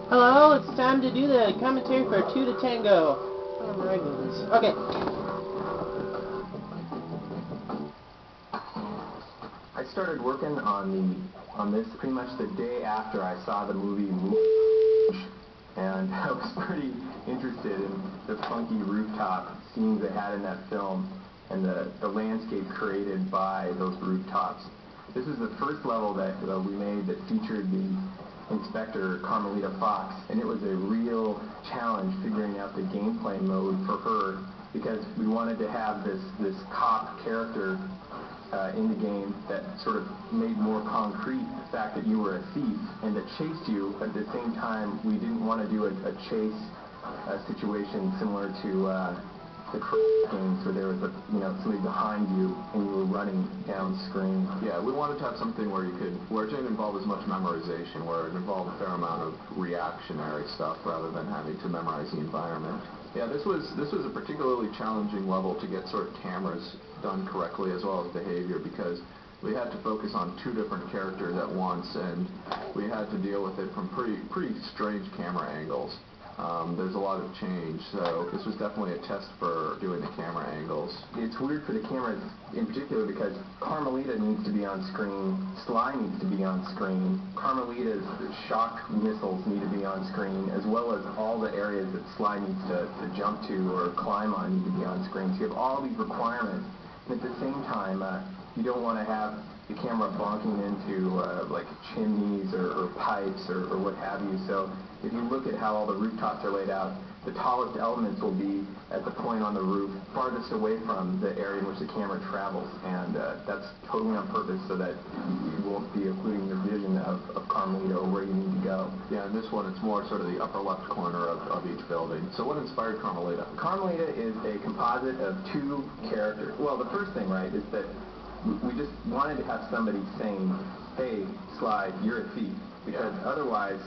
Hello, it's time to do the commentary for 2 to Tango. Oh my goodness. Okay. I started working on this pretty much the day after I saw the movie, and I was pretty interested in the funky rooftop scenes they had in that film and the landscape created by those rooftops. This is the first level that we made that featured the Inspector Carmelita Fox, and it was a real challenge figuring out the gameplay mode for her, because we wanted to have this cop character in the game that sort of made more concrete the fact that you were a thief and that chased you. At the same time, we didn't want to do a chase situation similar to the games where there was somebody behind you and you were running down screen. Yeah, we wanted to have something where it didn't involve as much memorization, where it involved a fair amount of reactionary stuff rather than having to memorize the environment. Yeah, this was a particularly challenging level to get sort of cameras done correctly as well as behavior, because we had to focus on 2 different characters at once, and we had to deal with it from pretty strange camera angles. There's a lot of change, so this was definitely a test for doing the camera angles. It's weird for the cameras in particular because Carmelita needs to be on screen, Sly needs to be on screen, Carmelita's shock missiles need to be on screen, as well as all the areas that Sly needs to jump to or climb on need to be on screen. So you have all these requirements, and at the same time, you don't want to have the camera bonking into like chimneys or pipes or what have you. So if you look at how all the rooftops are laid out, the tallest elements will be at the point on the roof farthest away from the area in which the camera travels, and that's totally on purpose so that you won't be occluding your vision of Carmelita or where you need to go. Yeah, in this one it's more sort of the upper left corner of each building. So what inspired Carmelita? Carmelita is a composite of 2 characters. Well, the first thing, right, is that we just wanted to have somebody saying, hey, Sly, you're a thief. Because otherwise,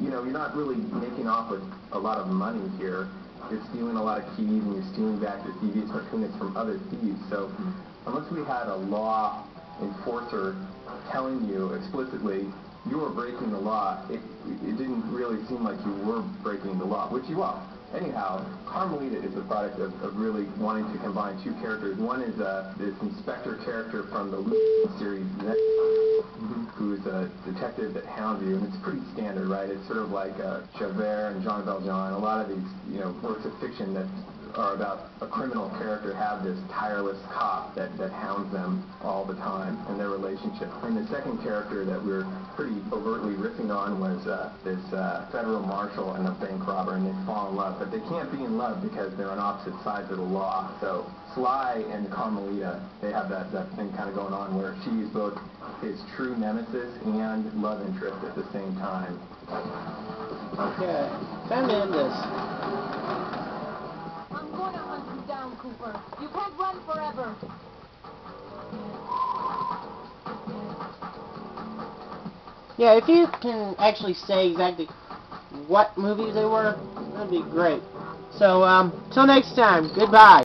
you're not really making off with a lot of money here. You're stealing a lot of keys and you're stealing back your thieves cartoonists from other thieves. So unless we had a law enforcer telling you explicitly you were breaking the law, it didn't really seem like you were breaking the law, which you are. Anyhow, Carmelita is the product of really wanting to combine 2 characters. One is this Inspector character from the series, who's a detective that hounds you, and it's pretty standard, right? It's sort of like Javert and Jean Valjean. A lot of these, works of fiction that are about a criminal character have this tireless cop that hounds them all the time and their relationship. And the second character that we were pretty overtly riffing on was this federal marshal and a bank robber, and they fall in love. But they can't be in love because they're on opposite sides of the law. So Sly and Carmelita, they have that thing kind of going on where she's both his true nemesis and love interest at the same time. Okay, time to end this. I'm going to hunt you down, Cooper. You can't run forever. Yeah, if you can actually say exactly what movies they were, that'd be great. So, till next time, goodbye.